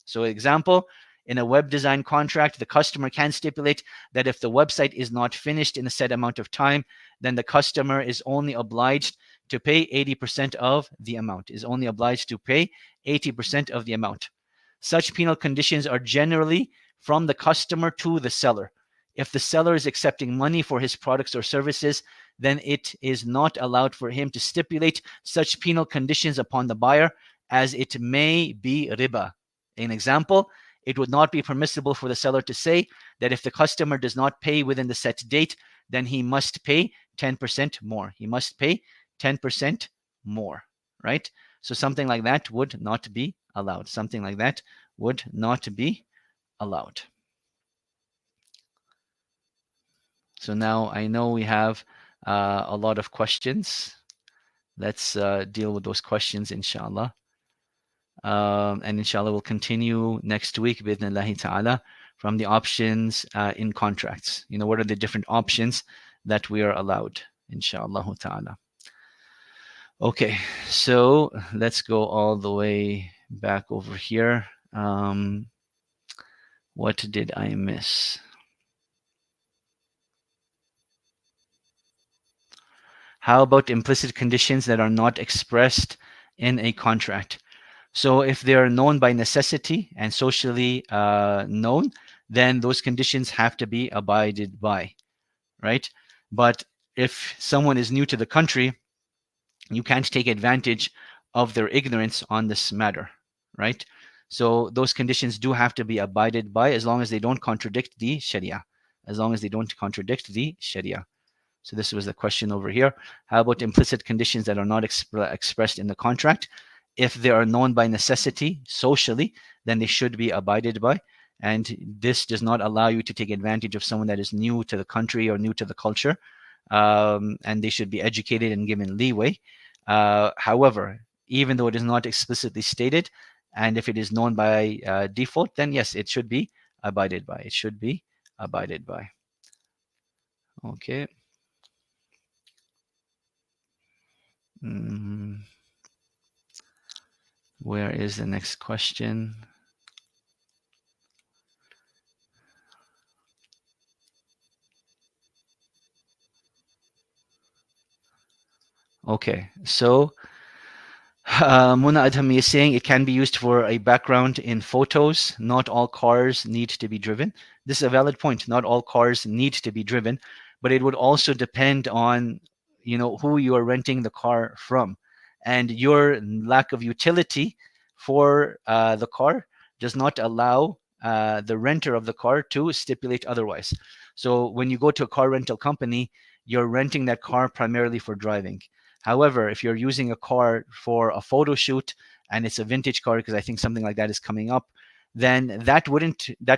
So example, in a web design contract, the customer can stipulate that if the website is not finished in a set amount of time, then the customer is only obliged to pay 80% of the amount, Such penal conditions are generally from the customer to the seller. If the seller is accepting money for his products or services, then it is not allowed for him to stipulate such penal conditions upon the buyer, as it may be riba. An example, it would not be permissible for the seller to say that if the customer does not pay within the set date, then he must pay 10% more. Right? So something like that would not be allowed. So now I know we have a lot of questions. Let's deal with those questions, inshallah. And inshallah, we'll continue next week, bidhnillahi ta'ala, from the options in contracts. What are the different options that we are allowed, inshallah ta'ala. Okay, so let's go all the way back over here. What did I miss? How about implicit conditions that are not expressed in a contract? So if they are known by necessity and socially known, then those conditions have to be abided by, right? But if someone is new to the country, you can't take advantage of their ignorance on this matter, right? So those conditions do have to be abided by, as long as they don't contradict the Sharia. So this was the question over here. How about implicit conditions that are not expressed in the contract? If they are known by necessity socially, then they should be abided by. And this does not allow you to take advantage of someone that is new to the country or new to the culture. And they should be educated and given leeway. However, even though it is not explicitly stated, and if it is known by default, then yes, it should be abided by. Okay. Where is the next question? Okay, so Muna Adham is saying it can be used for a background in photos. Not all cars need to be driven. This is a valid point. Not all cars need to be driven, but it would also depend on, who you are renting the car from, and your lack of utility for the car does not allow the renter of the car to stipulate otherwise. So when you go to a car rental company, you're renting that car primarily for driving. However, if you're using a car for a photo shoot and it's a vintage car, because I think something like that is coming up, then that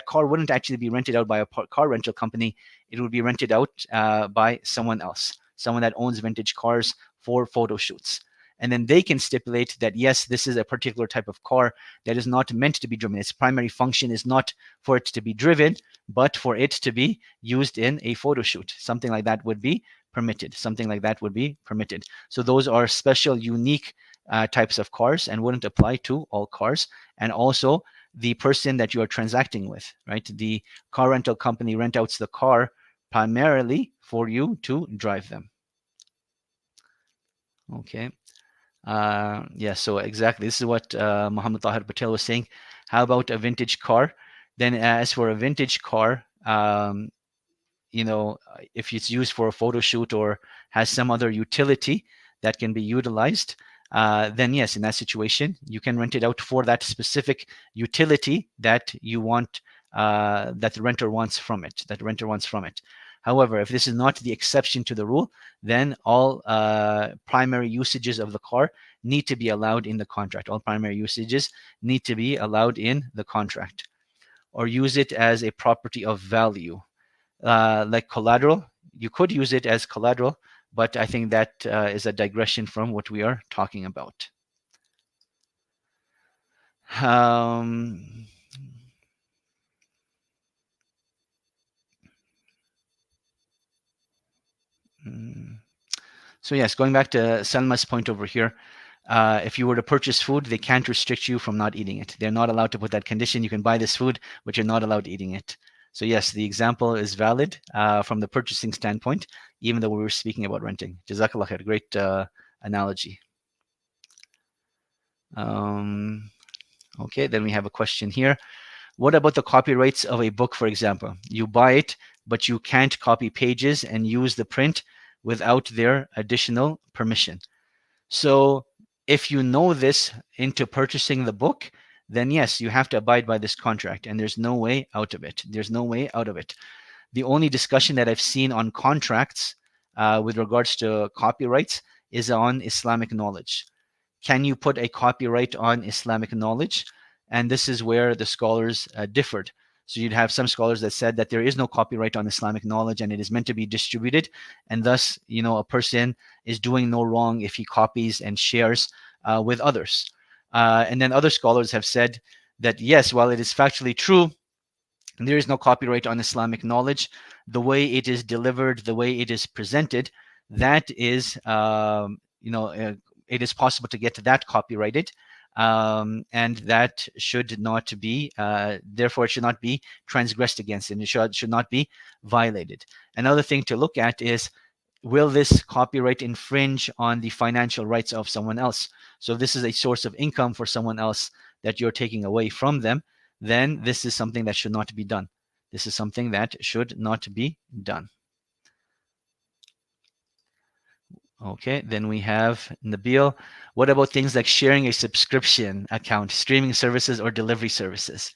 car wouldn't actually be rented out by a car rental company. It would be rented out by someone else, someone that owns vintage cars for photo shoots. And then they can stipulate that, yes, this is a particular type of car that is not meant to be driven. Its primary function is not for it to be driven, but for it to be used in a photo shoot. Something like that would be permitted. So those are special, unique types of cars and wouldn't apply to all cars. And also the person that you are transacting with, right? The car rental company rent out the car primarily for you to drive them. Okay. Yeah, so exactly. This is what Muhammad Tahir Patel was saying. How about a vintage car? Then as for a vintage car, if it's used for a photo shoot or has some other utility that can be utilized, then yes, in that situation, you can rent it out for that specific utility that you want, that the renter wants from it. However, if this is not the exception to the rule, then all primary usages of the car need to be allowed in the contract. All primary usages need to be allowed in the contract. Or use it as a property of value, like collateral. You could use it as collateral, but I think that is a digression from what we are talking about. Um, so yes, going back to Salma's point over here, if you were to purchase food, they can't restrict you from not eating it. They're not allowed to put that condition. You can buy this food, but you're not allowed eating it. So yes, the example is valid from the purchasing standpoint, even though we were speaking about renting. Jazakallah khair. Great analogy. Okay, then we have a question here. What about the copyrights of a book, for example? You buy it, but you can't copy pages and use the print without their additional permission. So if you know this into purchasing the book, then yes, you have to abide by this contract, and there's no way out of it. There's no way out of it. The only discussion that I've seen on contracts with regards to copyrights is on Islamic knowledge. Can you put a copyright on Islamic knowledge? And this is where the scholars differed. So you'd have some scholars that said that there is no copyright on Islamic knowledge and it is meant to be distributed. And thus, a person is doing no wrong if he copies and shares with others. And then other scholars have said that, yes, while it is factually true, there is no copyright on Islamic knowledge, the way it is delivered, the way it is presented, that is, it is possible to get that copyrighted. And that should not be, therefore, it should not be transgressed against, and it should not be violated. Another thing to look at is, will this copyright infringe on the financial rights of someone else? So if this is a source of income for someone else that you're taking away from them, then this is something that should not be done. This is something that should not be done. Okay, then we have Nabil. What about things like sharing a subscription account, streaming services, or delivery services?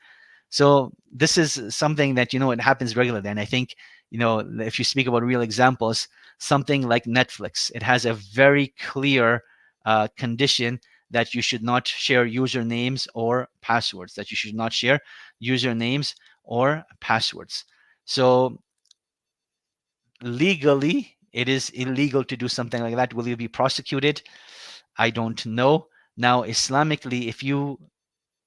So this is something that, it happens regularly. And I think, if you speak about real examples, something like Netflix, it has a very clear condition that you should not share usernames or passwords, So legally, it is illegal to do something like that. Will you be prosecuted? I don't know. Now, Islamically, if you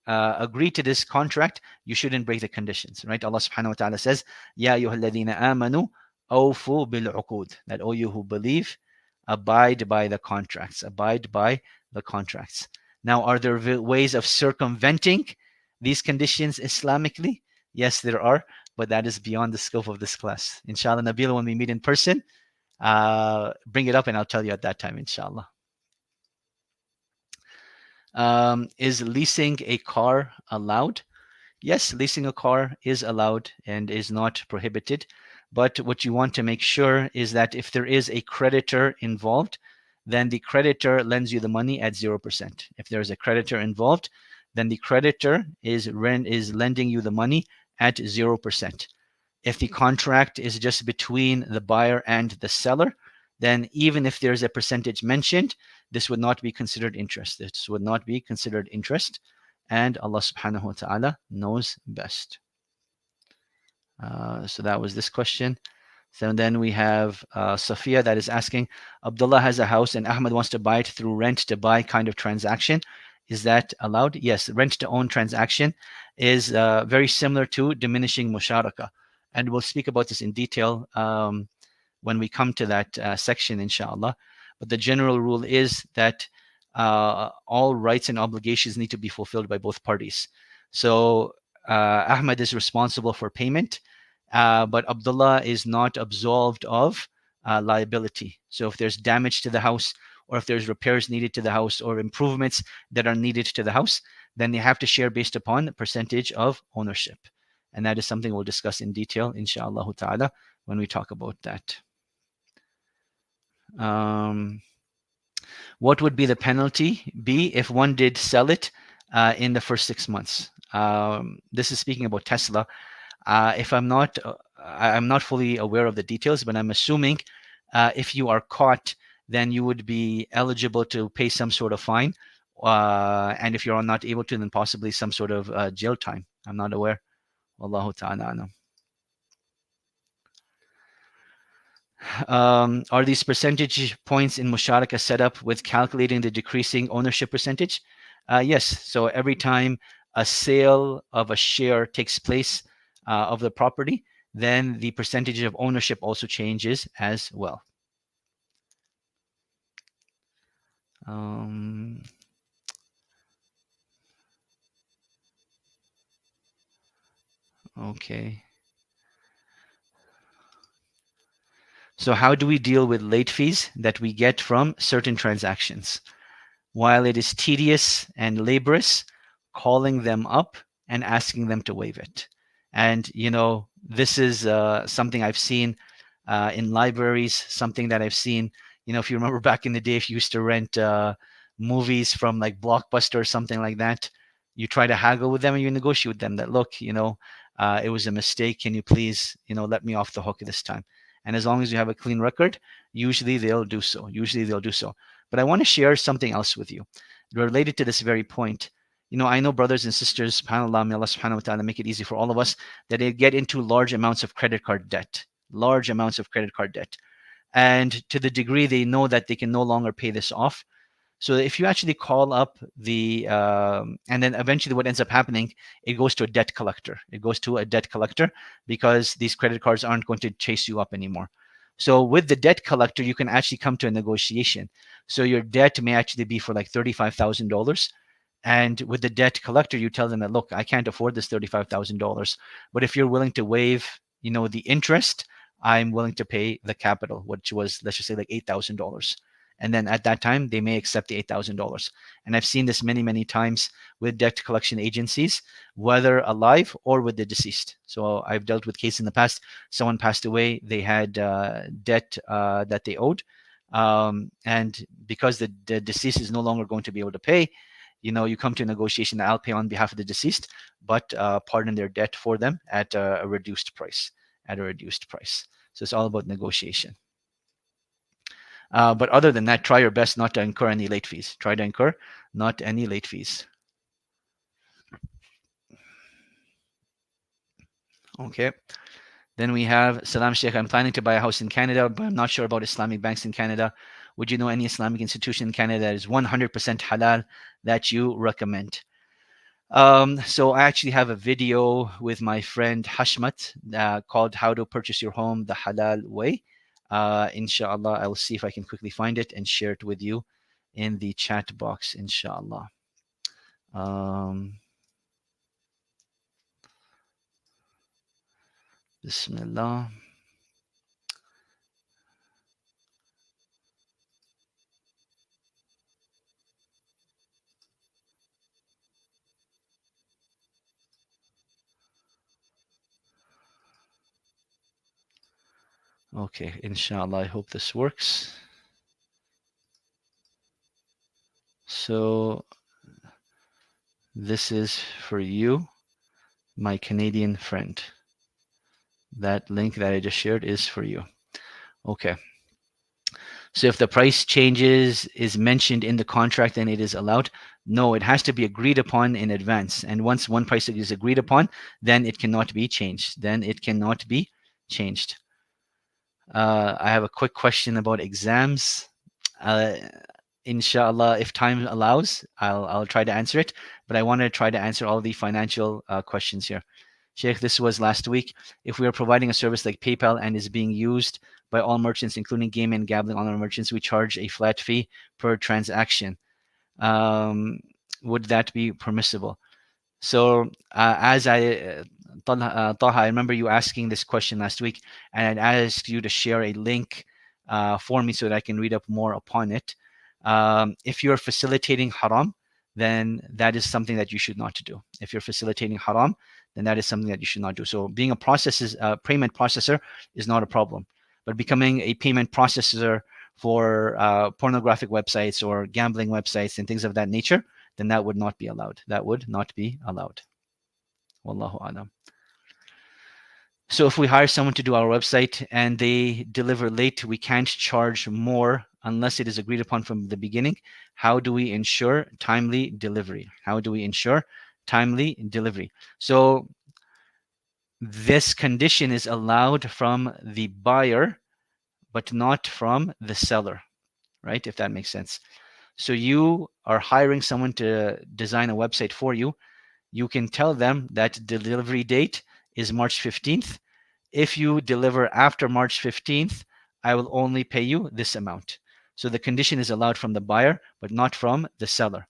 agree to this contract, you shouldn't break the conditions, right? Allah subhanahu wa ta'ala says, Ya ayyuhalladhina amanu awfu bil uqud. That all you who believe, abide by the contracts. Now, are there ways of circumventing these conditions Islamically? Yes, there are, but that is beyond the scope of this class. Inshallah, Nabila, when we meet in person, bring it up and I'll tell you at that time, inshallah. Is leasing a car allowed? Yes, leasing a car is allowed and is not prohibited. But what you want to make sure is that if there is a creditor involved, then the creditor lends you the money at 0%. If there is a creditor involved, then the creditor is lending you the money at 0%. If the contract is just between the buyer and the seller, then even if there's a percentage mentioned, this would not be considered interest. And Allah subhanahu wa ta'ala knows best. So that was this question. So then we have Safiya that is asking, Abdullah has a house and Ahmed wants to buy it through rent to buy kind of transaction. Is that allowed? Yes, rent to own transaction is very similar to diminishing Musharaka. And we'll speak about this in detail when we come to that section, inshallah. But the general rule is that all rights and obligations need to be fulfilled by both parties. So Ahmed is responsible for payment, but Abdullah is not absolved of liability. So if there's damage to the house, or if there's repairs needed to the house, or improvements that are needed to the house, then they have to share based upon the percentage of ownership. And that is something we'll discuss in detail, inshallah ta'ala, when we talk about that. What would be the penalty be if one did sell it in the first 6 months? This is speaking about Tesla. If I'm not fully aware of the details, but I'm assuming if you are caught, then you would be eligible to pay some sort of fine. And if you're not able to, then possibly some sort of jail time. I'm not aware. Wallahu ta'ala. Are these percentage points in Musharaka set up with calculating the decreasing ownership percentage? Yes. So every time a sale of a share takes place of the property, then the percentage of ownership also changes as well. Okay. So how do we deal with late fees that we get from certain transactions? While it is tedious and laborious, calling them up and asking them to waive it. And, this is something I've seen in libraries, something that I've seen, if you remember back in the day, if you used to rent movies from like Blockbuster or something like that, you try to haggle with them and you negotiate with them that, look, it was a mistake. Can you please, let me off the hook this time? And as long as you have a clean record, usually they'll do so. But I want to share something else with you related to this very point. I know brothers and sisters, subhanAllah, may Allah subhanahu wa ta'ala make it easy for all of us, that they get into large amounts of credit card debt. And to the degree they know that they can no longer pay this off. So if you actually call up and then eventually what ends up happening, it goes to a debt collector. Because these credit cards aren't going to chase you up anymore. So with the debt collector, you can actually come to a negotiation. So your debt may actually be for like $35,000. And with the debt collector, you tell them that, look, I can't afford this $35,000. But if you're willing to waive, the interest, I'm willing to pay the capital, which was, let's just say, like $8,000. And then at that time, they may accept the $8,000. And I've seen this many, many times with debt collection agencies, whether alive or with the deceased. So I've dealt with cases in the past. Someone passed away. They had debt that they owed. And because the deceased is no longer going to be able to pay, you come to a negotiation that I'll pay on behalf of the deceased, but pardon their debt for them at a reduced price. So it's all about negotiation. But other than that, try your best not to incur any late fees. Okay. Then we have Salam Sheikh. I'm planning to buy a house in Canada, but I'm not sure about Islamic banks in Canada. Would you know any Islamic institution in Canada that is 100% halal that you recommend? So I actually have a video with my friend Hashmat called How to Purchase Your Home the Halal Way. Inshallah, I will see if I can quickly find it and share it with you in the chat box, inshallah. Bismillah. Okay, inshallah, I hope this works. So this is for you, my Canadian friend. That link that I just shared is for you. Okay. So if the price changes is mentioned in the contract, then it is allowed. No, it has to be agreed upon in advance. And once one price is agreed upon, then it cannot be changed. I have a quick question about exams. Inshallah, if time allows, I'll try to answer it. But I want to try to answer all the financial questions here. Sheikh, this was last week. If we are providing a service like PayPal and is being used by all merchants, including gaming and gambling online merchants, we charge a flat fee per transaction. Would that be permissible? So as Taha, I remember you asking this question last week, and I asked you to share a link for me so that I can read up more upon it. If you're facilitating haram, then that is something that you should not do. If you're facilitating haram, then that is something that you should not do. So being a payment processor is not a problem. But becoming a payment processor for pornographic websites or gambling websites and things of that nature, then that would not be allowed. That would not be allowed. Wallahu alam. So if we hire someone to do our website and they deliver late, we can't charge more unless it is agreed upon from the beginning. How do we ensure timely delivery? How do we ensure timely delivery? So this condition is allowed from the buyer, but not from the seller, right? If that makes sense. So you are hiring someone to design a website for you. You can tell them that delivery date is March 15th. If you deliver after March 15th, I will only pay you this amount. So the condition is allowed from the buyer, but not from the seller,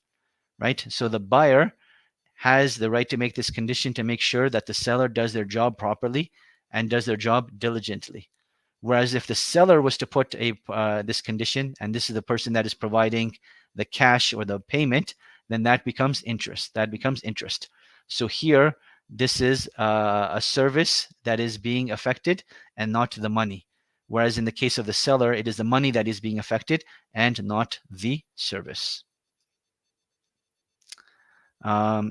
right? So the buyer has the right to make this condition to make sure that the seller does their job properly and does their job diligently. Whereas if the seller was to put this condition, and this is the person that is providing the cash or the payment, then that becomes interest. That becomes interest. So here, this is a service that is being affected and not the money. Whereas in the case of the seller, it is the money that is being affected and not the service.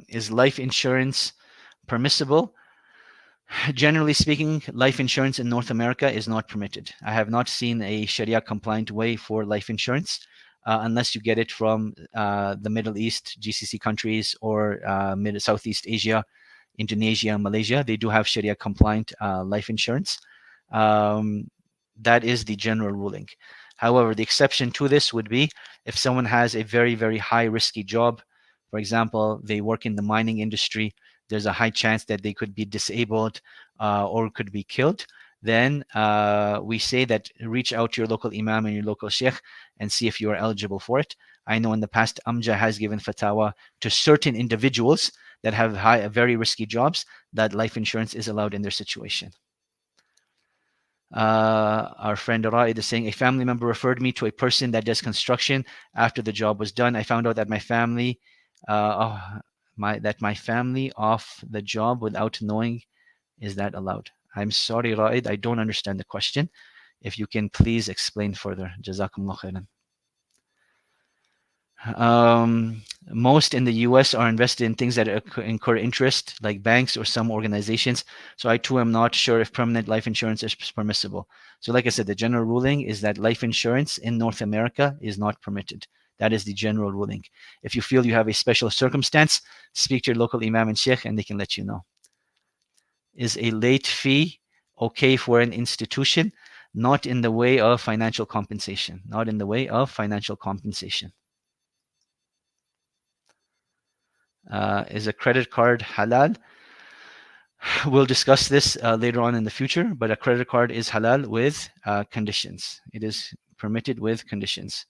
Is life insurance permissible? Generally speaking, life insurance in North America is not permitted. I have not seen a Sharia compliant way for life insurance unless you get it from the Middle East, GCC countries, or Southeast Asia, Indonesia, Malaysia. They do have Sharia compliant life insurance. That is the general ruling. However, the exception to this would be if someone has a very, very high risky job. For example, they work in the mining industry. There's a high chance that they could be disabled or could be killed. Then we say that reach out to your local imam and your local sheikh and see if you are eligible for it. I know in the past, Amja has given fatwa to certain individuals that have very risky jobs that life insurance is allowed in their situation. Our friend Ra'id is saying, a family member referred me to a person that does construction after the job was done. I found out that my family off the job without knowing. Is that allowed? I'm sorry, Ra'id, I don't understand the question. If you can please explain further. Jazakumullah khairan. Most in the US are invested in things that incur interest, like banks or some organizations. So I too am not sure if permanent life insurance is permissible. So like I said, the general ruling is that life insurance in North America is not permitted. That is the general ruling. If you feel you have a special circumstance, speak to your local imam and sheikh and they can let you know. Is a late fee okay for an institution? Not in the way of financial compensation. Not in the way of financial compensation. Is a credit card halal? We'll discuss this later on in the future, but a credit card is halal with conditions. It is permitted with conditions.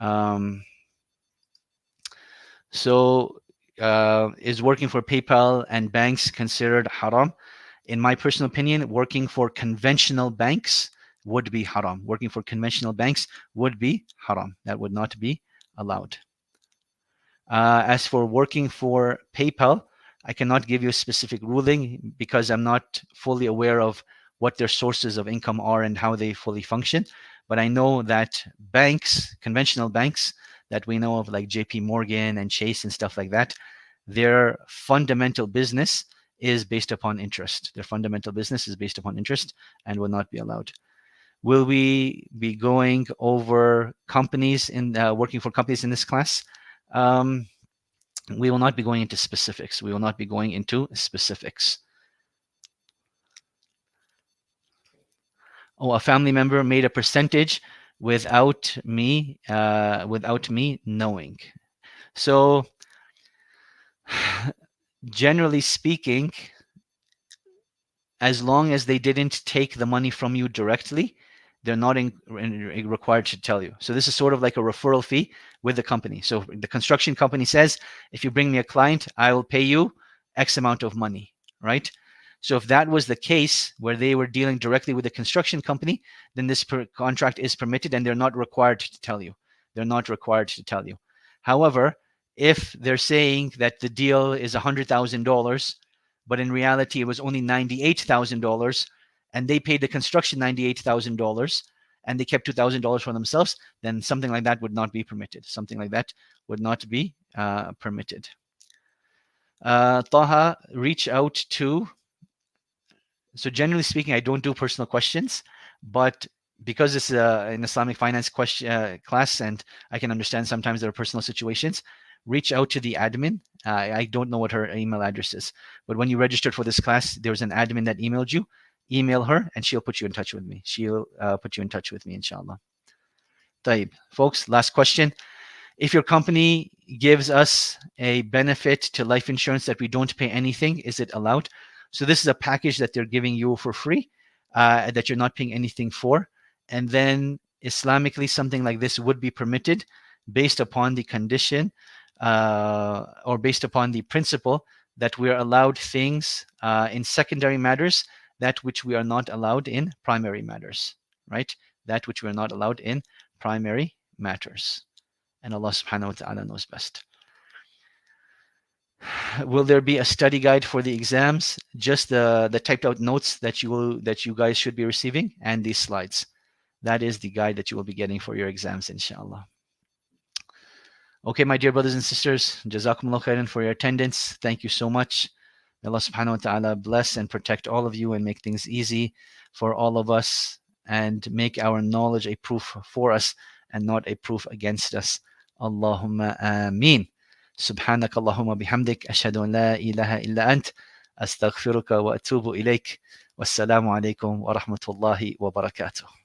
Is working for PayPal and banks considered haram? In my personal opinion, working for conventional banks would be haram. Working for conventional banks would be haram. That would not be allowed. As for working for PayPal, I cannot give you a specific ruling because I'm not fully aware of what their sources of income are and how they fully function. But I know that banks, conventional banks that we know of, like JP Morgan and Chase and stuff like that, their fundamental business is based upon interest. Their fundamental business is based upon interest and will not be allowed. Will we be going over companies in working for companies in this class? We will not be going into specifics. We will not be going into specifics. Oh, a family member made a percentage without me knowing. So, generally speaking, as long as they didn't take the money from you directly, they're not required to tell you. So this is sort of like a referral fee with the company. So the construction company says, if you bring me a client, I will pay you X amount of money, right? So if that was the case where they were dealing directly with the construction company, then this contract is permitted and they're not required to tell you. They're not required to tell you. However, if they're saying that the deal is $100,000, but in reality it was only $98,000, and they paid the construction $98,000, and they kept $2,000 for themselves, then something like that would not be permitted. Something like that would not be permitted. Taha, reach out to. So generally speaking, I don't do personal questions, but because it's an Islamic finance class, and I can understand sometimes there are personal situations, reach out to the admin. I don't know what her email address is, but when you registered for this class, there was an admin that emailed you. Email her, and she'll put you in touch with me. She'll put you in touch with me, inshallah. Taib. Folks, last question. If your company gives us a benefit to life insurance that we don't pay anything, is it allowed? So this is a package that they're giving you for free, that you're not paying anything for. And then Islamically, something like this would be permitted based upon the condition or based upon the principle that we are allowed things in secondary matters, that which we are not allowed in primary matters, right? That which we are not allowed in primary matters. And Allah subhanahu wa ta'ala knows best. Will there be a study guide for the exams? Just the typed out notes that you guys should be receiving, and these slides. That is the guide that you will be getting for your exams, inshallah. Okay, my dear brothers and sisters, Jazakumullah khairan for your attendance. Thank you so much. May Allah subhanahu wa ta'ala bless and protect all of you and make things easy for all of us, and make our knowledge a proof for us and not a proof against us. Allahumma ameen. سبحانك اللهم بحمدك أشهد أن لا إله إلا أنت أستغفرك وأتوب إليك والسلام عليكم ورحمة الله وبركاته.